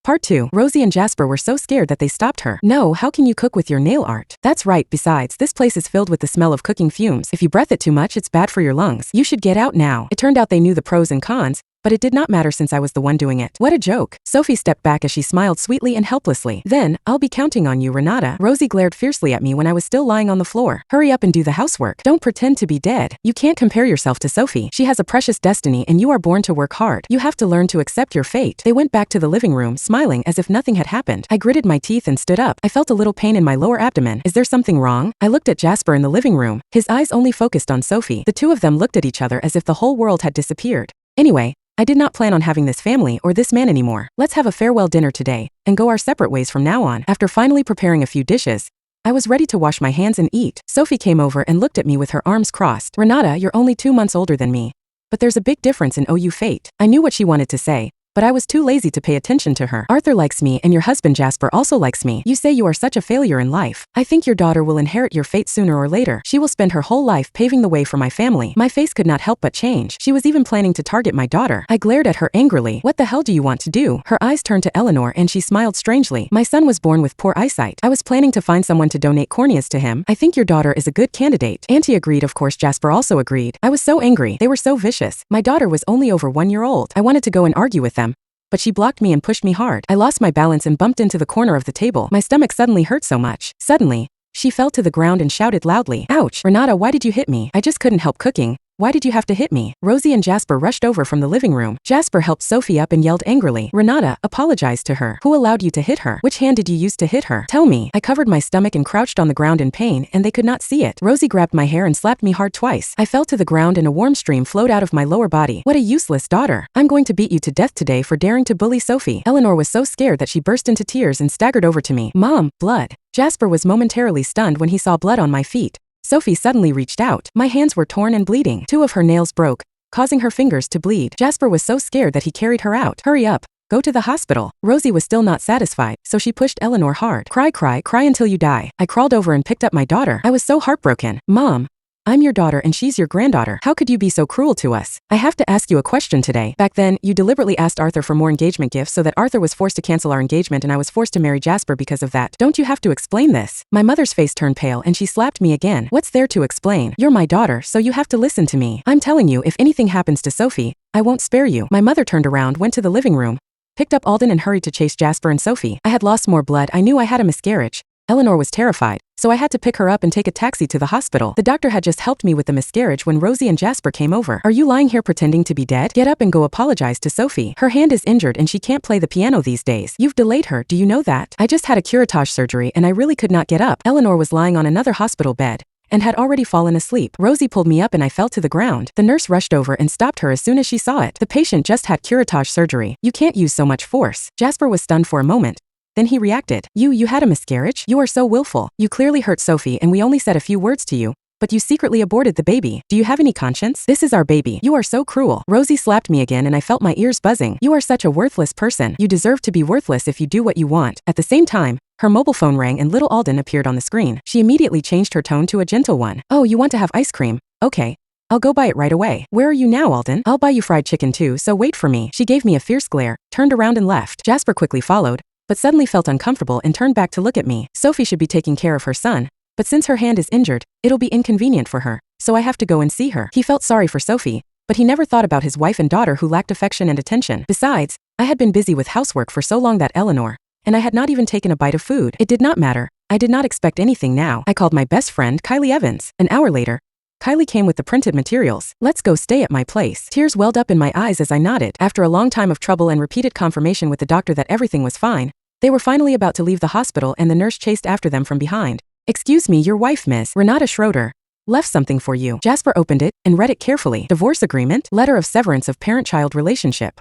Part 2. Rosie and Jasper were so scared that they stopped her. No, how can you cook with your nail art? That's right, besides, this place is filled with the smell of cooking fumes. If you breath it too much, it's bad for your lungs. You should get out now. It turned out they knew the pros and cons, but it did not matter since I was the one doing it. What a joke. Sophie stepped back as she smiled sweetly and helplessly. Then, I'll be counting on you, Renata. Rosie glared fiercely at me when I was still lying on the floor. Hurry up and do the housework. Don't pretend to be dead. You can't compare yourself to Sophie. She has a precious destiny and you are born to work hard. You have to learn to accept your fate. They went back to the living room, smiling as if nothing had happened. I gritted my teeth and stood up. I felt a little pain in my lower abdomen. Is there something wrong? I looked at Jasper in the living room. His eyes only focused on Sophie. The two of them looked at each other as if the whole world had disappeared. Anyway, I did not plan on having this family or this man anymore. Let's have a farewell dinner today and go our separate ways from now on. After finally preparing a few dishes, I was ready to wash my hands and eat. Sophie came over and looked at me with her arms crossed. Renata, you're only 2 months older than me. But there's a big difference in OU fate. I knew what she wanted to say, but I was too lazy to pay attention to her. Arthur likes me and your husband Jasper also likes me. You say you are such a failure in life. I think your daughter will inherit your fate sooner or later. She will spend her whole life paving the way for my family. My face could not help but change. She was even planning to target my daughter. I glared at her angrily. What the hell do you want to do? Her eyes turned to Eleanor and she smiled strangely. My son was born with poor eyesight. I was planning to find someone to donate corneas to him. I think your daughter is a good candidate. Auntie agreed, of course Jasper also agreed. I was so angry. They were so vicious. My daughter was only over 1 year old. I wanted to go and argue with them, but she blocked me and pushed me hard. I lost my balance and bumped into the corner of the table. My stomach suddenly hurt so much. Suddenly, she fell to the ground and shouted loudly, "Ouch! Renata, why did you hit me? I just couldn't help cooking. Why did you have to hit me?" Rosie and Jasper rushed over from the living room. Jasper helped Sophie up and yelled angrily, "Renata, apologize to her. Who allowed you to hit her? Which hand did you use to hit her? Tell me." I covered my stomach and crouched on the ground in pain, and they could not see it. Rosie grabbed my hair and slapped me hard twice. I fell to the ground and a warm stream flowed out of my lower body. What a useless daughter. I'm going to beat you to death today for daring to bully Sophie. Eleanor was so scared that she burst into tears and staggered over to me. Mom, blood. Jasper was momentarily stunned when he saw blood on my feet. Sophie suddenly reached out. My hands were torn and bleeding. 2 of her nails broke, causing her fingers to bleed. Jasper was so scared that he carried her out. Hurry up. Go to the hospital. Rosie was still not satisfied, so she pushed Eleanor hard. Cry, cry, cry until you die. I crawled over and picked up my daughter. I was so heartbroken. Mom, I'm your daughter and she's your granddaughter. How could you be so cruel to us? I have to ask you a question today. Back then, you deliberately asked Arthur for more engagement gifts so that Arthur was forced to cancel our engagement and I was forced to marry Jasper because of that. Don't you have to explain this? My mother's face turned pale and she slapped me again. What's there to explain? You're my daughter, so you have to listen to me. I'm telling you, if anything happens to Sophie, I won't spare you. My mother turned around, went to the living room, picked up Alden and hurried to chase Jasper and Sophie. I had lost more blood. I knew I had a miscarriage. Eleanor was terrified, so I had to pick her up and take a taxi to the hospital. The doctor had just helped me with the miscarriage when Rosie and Jasper came over. Are you lying here pretending to be dead? Get up and go apologize to Sophie. Her hand is injured and she can't play the piano these days. You've delayed her, do you know that? I just had a curettage surgery and I really could not get up. Eleanor was lying on another hospital bed and had already fallen asleep. Rosie pulled me up and I fell to the ground. The nurse rushed over and stopped her as soon as she saw it. The patient just had curettage surgery. You can't use so much force. Jasper was stunned for a moment. Then he reacted. You had a miscarriage? You are so willful. You clearly hurt Sophie and we only said a few words to you, but you secretly aborted the baby. Do you have any conscience? This is our baby. You are so cruel. Rosie slapped me again and I felt my ears buzzing. You are such a worthless person. You deserve to be worthless if you do what you want. At the same time, her mobile phone rang and little Alden appeared on the screen. She immediately changed her tone to a gentle one. Oh, you want to have ice cream? Okay. I'll go buy it right away. Where are you now, Alden? I'll buy you fried chicken too, so wait for me. She gave me a fierce glare, turned around and left. Jasper quickly followed, but suddenly felt uncomfortable and turned back to look at me. Sophie should be taking care of her son, but since her hand is injured, it'll be inconvenient for her, so I have to go and see her. He felt sorry for Sophie, but he never thought about his wife and daughter who lacked affection and attention. Besides, I had been busy with housework for so long that Eleanor, and I had not even taken a bite of food. It did not matter. I did not expect anything now. I called my best friend, Kylie Evans. An hour later, Kylie came with the printed materials. Let's go stay at my place. Tears welled up in my eyes as I nodded. After a long time of trouble and repeated confirmation with the doctor that everything was fine, they were finally about to leave the hospital and the nurse chased after them from behind. Excuse me, your wife, Ms. Renata Schroeder, left something for you. Jasper opened it and read it carefully. Divorce agreement, letter of severance of parent-child relationship.